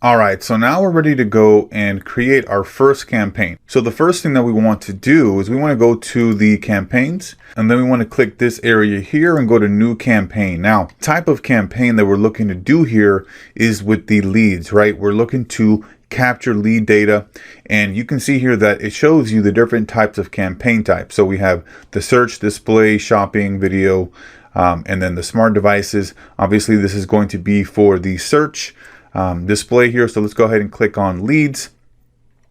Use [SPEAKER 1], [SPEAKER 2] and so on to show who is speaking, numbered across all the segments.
[SPEAKER 1] All right, so now we're ready to go and create our first campaign. So the first thing that we want to do is we want to go to the campaigns, and then we want to click this area here and go to new campaign. Now, type of campaign that we're looking to do here is with the leads, right? We're looking to capture lead data, and you can see here that it shows you the different types of campaign types. So we have the search, display, shopping, video, and then the smart devices. Obviously, this is going to be for the search display here. So let's go ahead and click on leads.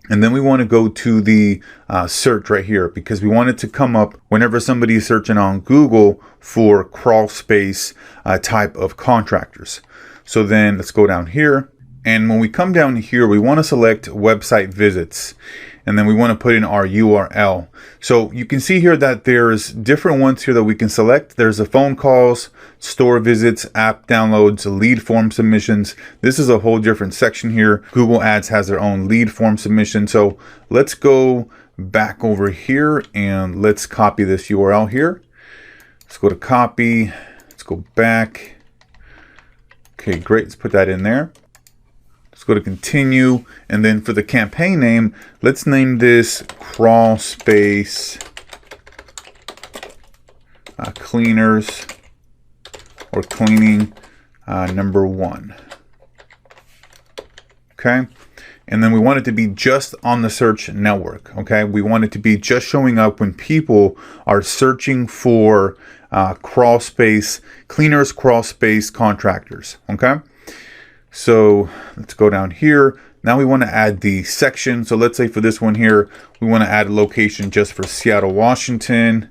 [SPEAKER 1] And then we want to go to the search right here, because we want it to come up whenever somebody is searching on Google for crawl space type of contractors. So then let's go down here. And when we come down here, we want to select website visits. And then we want to put in our URL. So you can see here that there's different ones here that we can select. There's the phone calls, store visits, app downloads, lead form submissions. This is a whole different section here. Google Ads has their own lead form submission. So let's go back over here and let's copy this URL here. Let's go to copy. Let's go back. Okay, great. Let's put that in there. Let's go to continue, and then for the campaign name, let's name this crawl space cleaners or cleaning number 1. Okay, and then we want it to be just on the search network. Okay, we want it to be just showing up when people are searching for crawl space cleaners, crawl space contractors. Okay. So let's go down here. Now we want to add the section. So let's say for this one here, we want to add a location just for Seattle, Washington.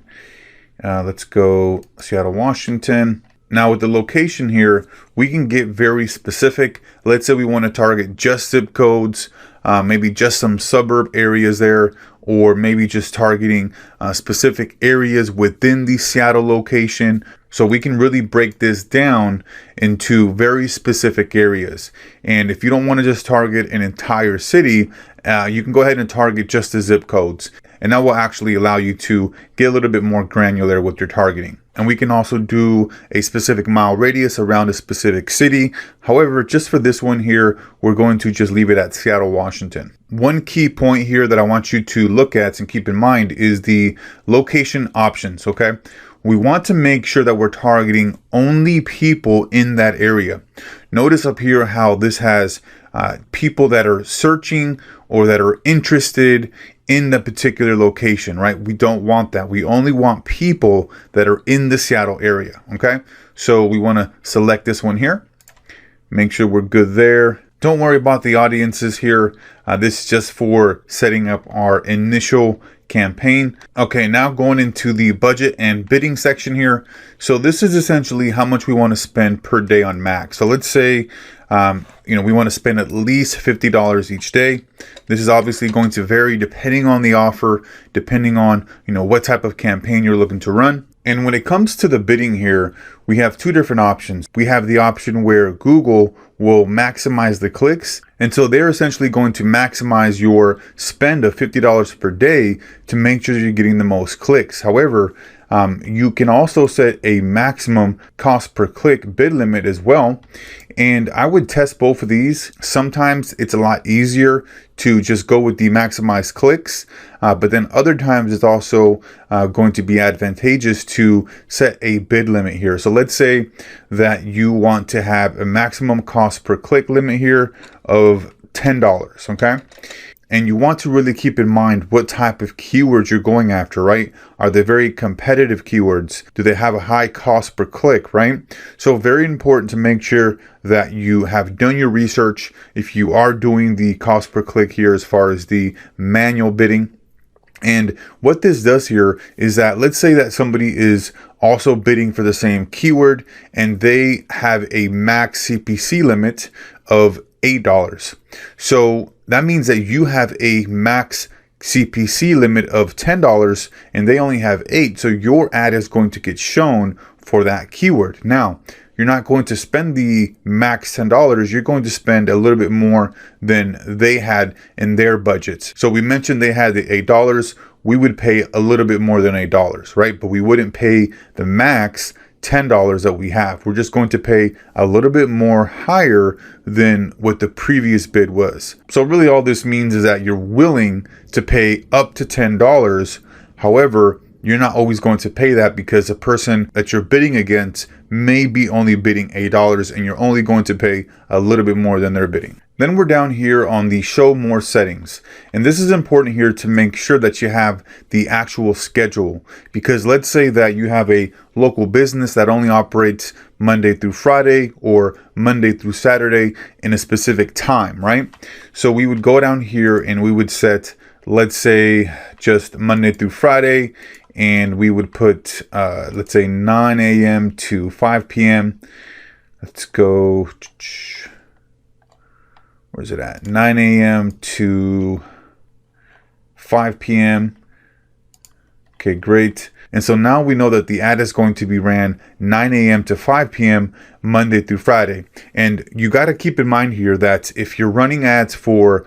[SPEAKER 1] Let's go Seattle, Washington. Now with the location here, we can get very specific. Let's say we want to target just zip codes, maybe just some suburb areas there, or maybe just targeting specific areas within the Seattle location. So we can really break this down into very specific areas. And if you don't want to just target an entire city, you can go ahead and target just the zip codes. And that will actually allow you to get a little bit more granular with your targeting. And we can also do a specific mile radius around a specific city. However, just for this one here, we're going to just leave it at Seattle, Washington. One key point here that I want you to look at and keep in mind is the location options, okay? We want to make sure that we're targeting only people in that area. Notice up here how this has people that are searching or that are interested in the particular location, right? We don't want that. We only want people that are in the Seattle area, okay? So we want to select this one here. Make sure we're good there. Don't worry about the audiences here. This is just for setting up our initial campaign. Okay, now going into the budget and bidding section here. So this is essentially how much we want to spend per day on Max. So let's say, we want to spend at least $50 each day. This is obviously going to vary depending on the offer, depending on, what type of campaign you're looking to run. And when it comes to the bidding here, we have two different options. We have the option where Google will maximize the clicks. And so they're essentially going to maximize your spend of $50 per day to make sure you're getting the most clicks. However, you can also set a maximum cost per click bid limit as well. And I would test both of these. Sometimes it's a lot easier to just go with the maximized clicks, but then other times it's also going to be advantageous to set a bid limit here. So let's say that you want to have a maximum cost per click limit here of $10, okay? And you want to really keep in mind what type of keywords you're going after, right? Are they very competitive keywords? Do they have a high cost per click, right? So very important to make sure that you have done your research. If you are doing the cost per click here as far as the manual bidding. And what this does here is that, let's say that somebody is also bidding for the same keyword and they have a max CPC limit of $8. So that means that you have a max CPC limit of $10 and they only have 8. So your ad is going to get shown for that keyword. Now, you're not going to spend the max $10. You're going to spend a little bit more than they had in their budgets. So we mentioned they had the $8. We would pay a little bit more than $8, right? But we wouldn't pay the max $10 that we have. We're just going to pay a little bit more higher than what the previous bid was. So really all this means is that you're willing to pay up to $10. However, you're not always going to pay that because the person that you're bidding against may be only bidding $8 and you're only going to pay a little bit more than they're bidding. Then we're down here on the show more settings. And this is important here to make sure that you have the actual schedule, because let's say that you have a local business that only operates Monday through Friday or Monday through Saturday in a specific time, right? So we would go down here and we would set, let's say, just Monday through Friday, and we would put, let's say 9 a.m. to 5 p.m. Let's go, where's it at? 9 a.m. to 5 p.m. Okay, great. And so now we know that the ad is going to be ran 9 a.m. to 5 p.m. Monday through Friday. And you got to keep in mind here that if you're running ads for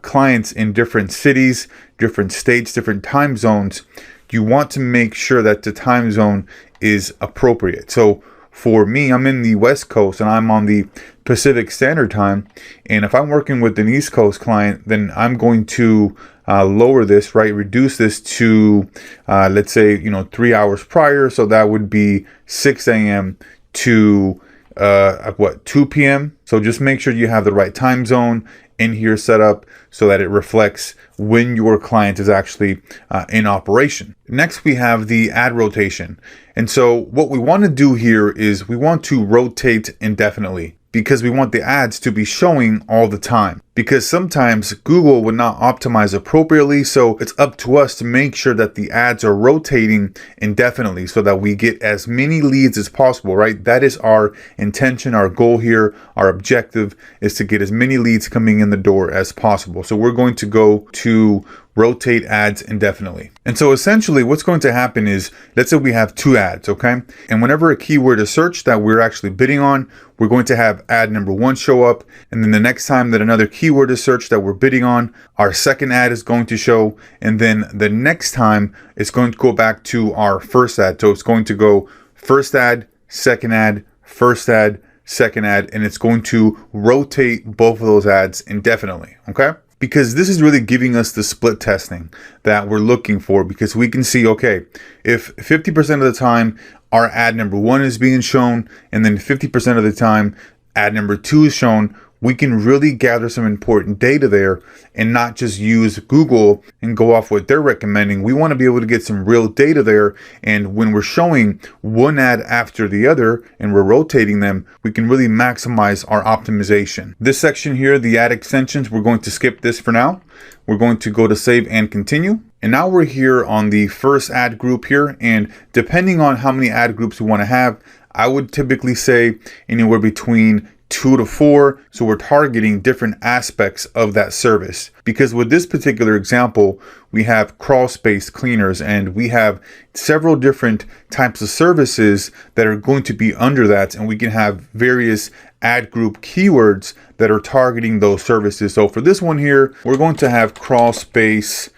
[SPEAKER 1] clients in different cities, different states, different time zones, you want to make sure that the time zone is appropriate. So for me, I'm in the West Coast and I'm on the Pacific Standard Time. And if I'm working with an East Coast client, then I'm going to lower this, right? Reduce this to, let's say, 3 hours prior. So that would be 6 a.m. to 2 p.m. So just make sure you have the right time zone in here set up so that it reflects when your client is actually in operation. Next, we have the ad rotation. And so what we want to do here is we want to rotate indefinitely, because we want the ads to be showing all the time, because sometimes Google would not optimize appropriately. So it's up to us to make sure that the ads are rotating indefinitely so that we get as many leads as possible, right? That is our intention, our goal here. Our objective is to get as many leads coming in the door as possible. So we're going to go to rotate ads indefinitely. And so essentially what's going to happen is, let's say we have 2 ads, okay? And whenever a keyword is searched that we're actually bidding on, we're going to have ad number 1 show up. And then the next time that another keyword is searched that we're bidding on, our second ad is going to show. And then the next time it's going to go back to our first ad. So it's going to go first ad, second ad, first ad, second ad, and it's going to rotate both of those ads indefinitely, okay? Because this is really giving us the split testing that we're looking for, because we can see, okay, if 50% of the time our ad number 1 is being shown and then 50% of the time ad number 2 is shown, we can really gather some important data there and not just use Google and go off what they're recommending. We want to be able to get some real data there. And when we're showing one ad after the other and we're rotating them, we can really maximize our optimization. This section here, the ad extensions, we're going to skip this for now. We're going to go to save and continue. And now we're here on the first ad group here. And depending on how many ad groups we want to have, I would typically say anywhere between 2 to 4. So we're targeting different aspects of that service, because with this particular example, we have crawl space cleaners and we have several different types of services that are going to be under that. And we can have various ad group keywords that are targeting those services. So for this one here, we're going to have crawl space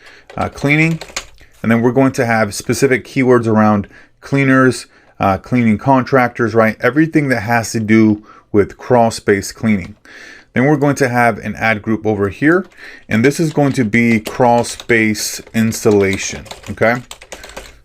[SPEAKER 1] cleaning, and then we're going to have specific keywords around cleaners, cleaning contractors, right? Everything that has to do with crawl space cleaning. Then we're going to have an ad group over here, and this is going to be crawl space installation, okay?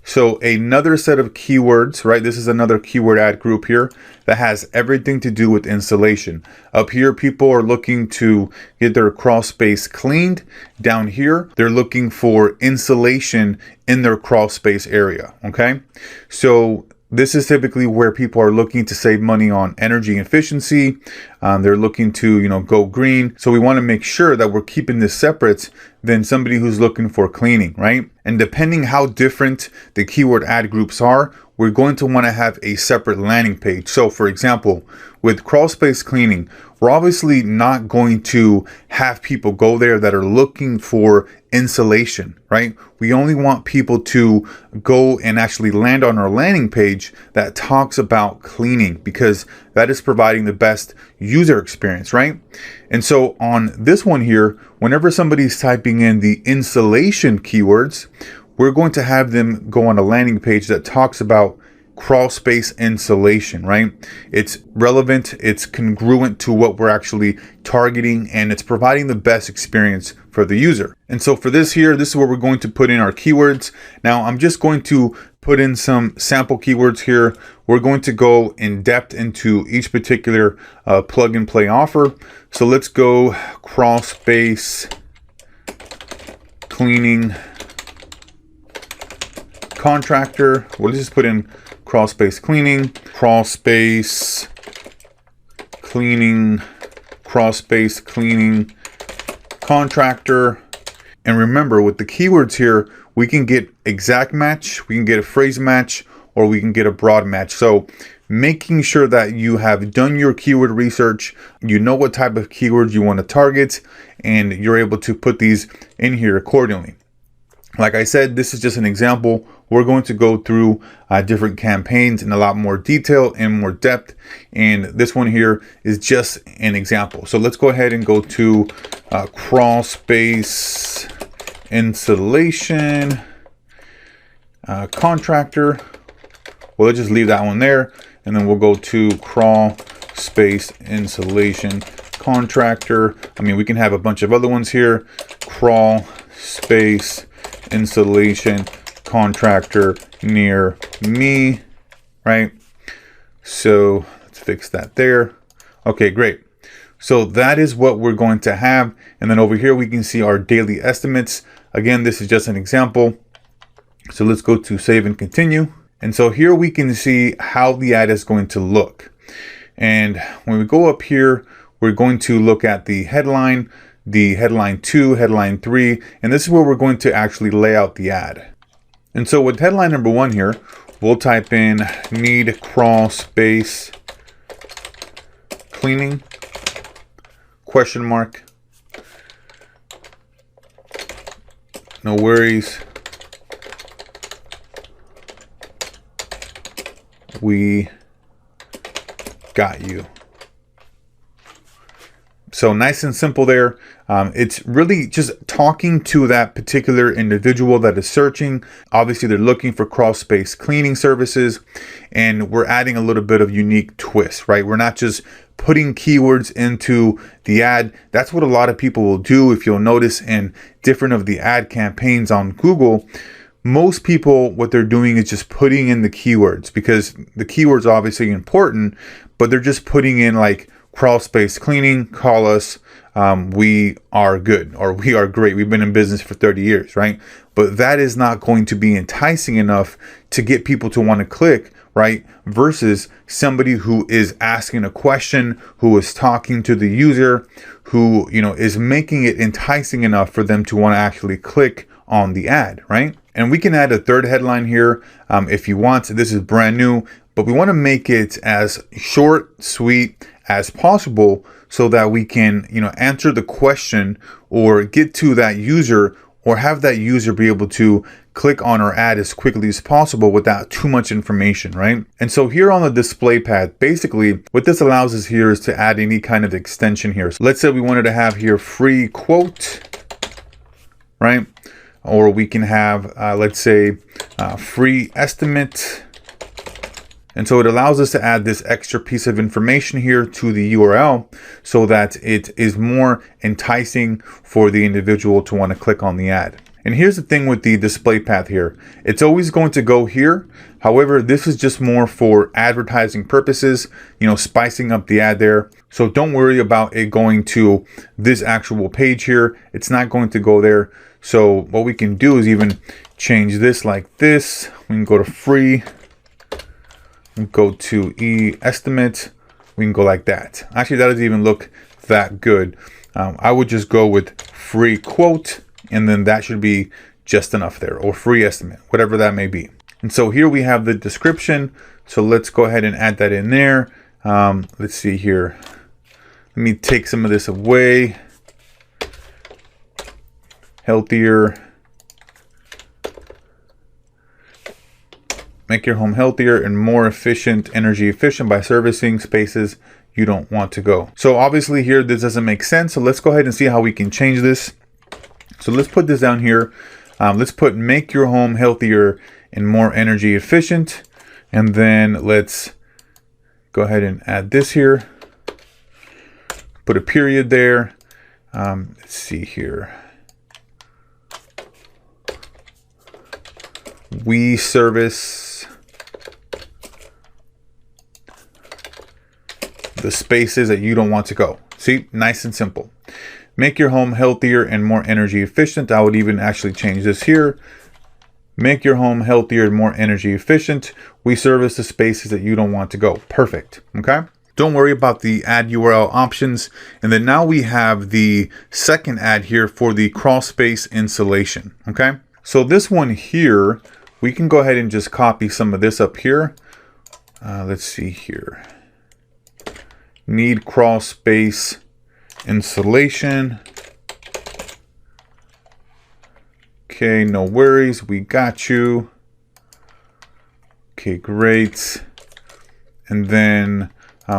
[SPEAKER 1] So another set of keywords, right? This is another keyword ad group here that has everything to do with installation. Up here, people are looking to get their crawl space cleaned. Down here, they're looking for installation in their crawl space area, okay? So this is typically where people are looking to save money on energy efficiency. They're looking to, go green. So we want to make sure that we're keeping this separate than somebody who's looking for cleaning, right? And depending how different the keyword ad groups are, we're going to want to have a separate landing page. So for example, with crawl space cleaning, we're obviously not going to have people go there that are looking for insulation, right? We only want people to go and actually land on our landing page that talks about cleaning, because that is providing the best user experience, right? And so on this one here, whenever somebody's typing in the installation keywords, we're going to have them go on a landing page that talks about crawl space insulation, right? It's relevant, it's congruent to what we're actually targeting, and it's providing the best experience for the user. And so for this here, this is where we're going to put in our keywords. Now I'm just going to put in some sample keywords here. We're going to go in depth into each particular plug and play offer. So let's go crawl space cleaning contractor. We'll just put in crawl space cleaning, crawl space cleaning, crawl space cleaning contractor. And remember, with the keywords here, we can get exact match, we can get a phrase match, or we can get a broad match. So making sure that you have done your keyword research, you know what type of keywords you want to target, and you're able to put these in here accordingly. Like I said, this is just an example. We're going to go through different campaigns in a lot more detail and more depth. And this one here is just an example. So let's go ahead and go to crawl space insulation contractor. Well, let's just leave that one there. And then we'll go to crawl space insulation contractor. I mean, we can have a bunch of other ones here. Crawl space insulation contractor near me, right? So let's fix that there. Okay, great. So that is what we're going to have. And then over here, we can see our daily estimates. Again, this is just an example. So let's go to save and continue. And so here we can see how the ad is going to look. And when we go up here, we're going to look at the headline 2, headline 3, and this is where we're going to actually lay out the ad. And so with headline number 1 here, we'll type in need crawl space cleaning, question mark. No worries. We got you. So nice and simple there. It's really just talking to that particular individual that is searching. Obviously, they're looking for crawl space cleaning services, and we're adding a little bit of unique twist, right? We're not just putting keywords into the ad. That's what a lot of people will do. If you'll notice in different of the ad campaigns on Google, most people, what they're doing is just putting in the keywords, because the keywords are obviously important, but they're just putting in like crawl space cleaning, call us, we are good, or we are great, we've been in business for 30 years, right? But that is not going to be enticing enough to get people to want to click, right? Versus somebody who is asking a question, who is talking to the user, who, you know, is making it enticing enough for them to want to actually click on the ad, right? And we can add a third headline here if you want. This is brand new, but we want to make it as short, sweet as possible so that we can, you know, answer the question or get to that user, or have that user be able to click on our ad as quickly as possible without too much information, right? And so here on the display pad, basically what this allows us here is to add any kind of extension here. So let's say we wanted to have here free quote, right? Or we can have, let's say, free estimate. And so it allows us to add this extra piece of information here to the URL so that it is more enticing for the individual to want to click on the ad. And here's the thing with the display path here. It's always going to go here. However, this is just more for advertising purposes, you know, spicing up the ad there. So don't worry about it going to this actual page here. It's not going to go there. So what we can do is even change this like this. We can go to free, go to estimate. We can go like that. Actually, that doesn't even look that good. I would just go with free quote, and then that should be just enough there, or free estimate, whatever that may be. And so here we have the description. So let's go ahead and add that in there. Let's see here. Let me take some of this away. Healthier. Make your home healthier and more efficient, energy efficient by servicing spaces you don't want to go. So obviously here, this doesn't make sense. So let's go ahead and see how we can change this. So let's put this down here. Let's put make your home healthier and more energy efficient. And then let's go ahead and add this here. Put a period there. Let's see here. We service the spaces that you don't want to go. See, nice and simple. Make your home healthier and more energy efficient. I would even actually change this here. Make your home healthier and more energy efficient. We service the spaces that you don't want to go. Perfect. Okay. Don't worry about the ad URL options. And then now we have the second ad here for the crawl space installation. Okay. So this one here, we can go ahead and just copy some of this up here. Let's see here. Need crawl space installation. Okay, no worries. We got you. Okay, great. And then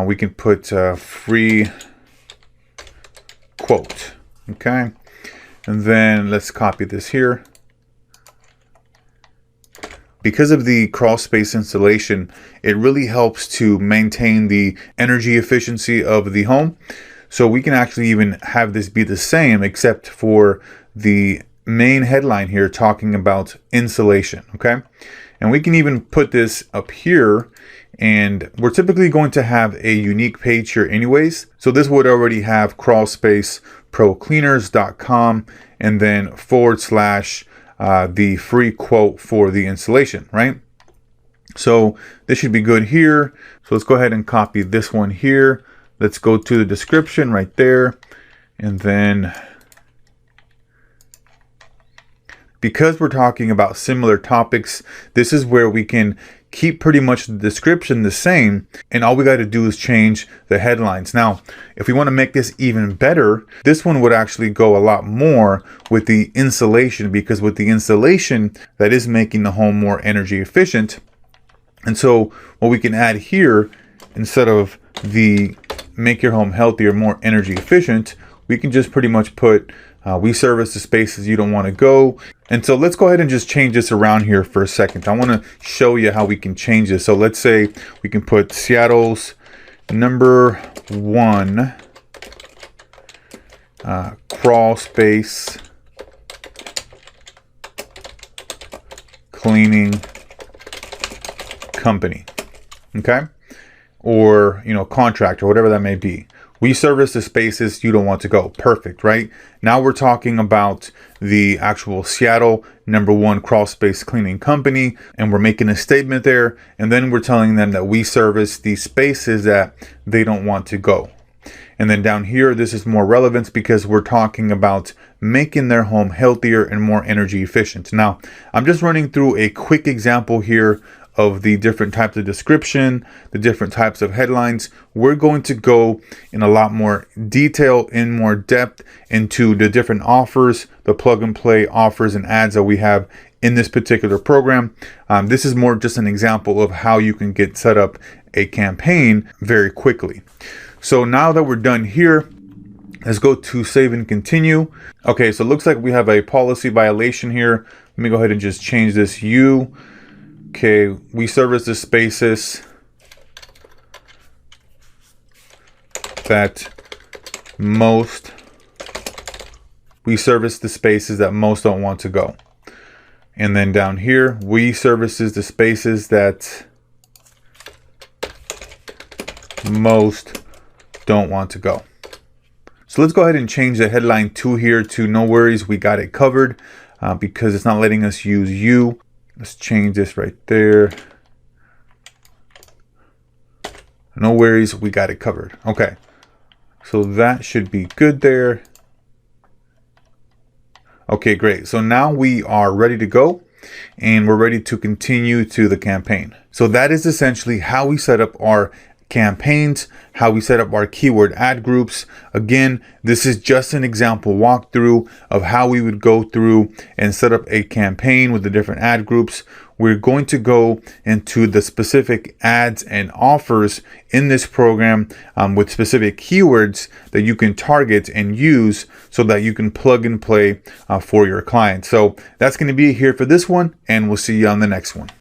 [SPEAKER 1] we can put free quote. Okay. And then let's copy this here. Because of the crawl space installation, it really helps to maintain the energy efficiency of the home. So we can actually even have this be the same, except for the main headline here talking about insulation. Okay. And we can even put this up here, and we're typically going to have a unique page here anyways. So this would already have crawlspaceprocleaners.com and then / the free quote for the installation, right? So this should be good here. So let's go ahead and copy this one here. Let's go to the description right there. And then because we're talking about similar topics, this is where we can keep pretty much the description the same, and all we got to do is change the headlines. Now, if we want to make this even better, this one would actually go a lot more with the insulation, because with the insulation, that is making the home more energy efficient. And so what we can add here, instead of the make your home healthier, more energy efficient, we can just pretty much put we service the spaces you don't want to go. And so let's go ahead and just change this around here for a second. I want to show you how we can change this. So let's say we can put Seattle's #1 crawl space cleaning company. Okay. Or, contractor, whatever that may be. We service the spaces you don't want to go. Perfect, right? Now we're talking about the actual Seattle #1 crawl space cleaning company, and we're making a statement there. And then we're telling them that we service the spaces that they don't want to go. And then down here, this is more relevant because we're talking about making their home healthier and more energy efficient. Now, I'm just running through a quick example here of the different types of description, the different types of headlines. We're going to go in a lot more detail, in more depth into the different offers, the plug and play offers and ads that we have in this particular program. This is more just an example of how you can get set up a campaign very quickly. So now that we're done here, let's go to save and continue. Okay, so it looks like we have a policy violation here. Let me go ahead and just change this Okay, we service the spaces that most don't want to go. And then down here, we services the spaces that most don't want to go. So let's go ahead and change the headline 2 here to no worries, we got it covered, because it's not letting us use you. Let's change this right there. No worries, we got it covered. Okay, so that should be good there. Okay, great. So now we are ready to go, and we're ready to continue to the campaign. So that is essentially how we set up our campaigns, how we set up our keyword ad groups. Again, this is just an example walkthrough of how we would go through and set up a campaign with the different ad groups. We're going to go into the specific ads and offers in this program with specific keywords that you can target and use so that you can plug and play for your clients. So that's going to be here for this one, and we'll see you on the next one.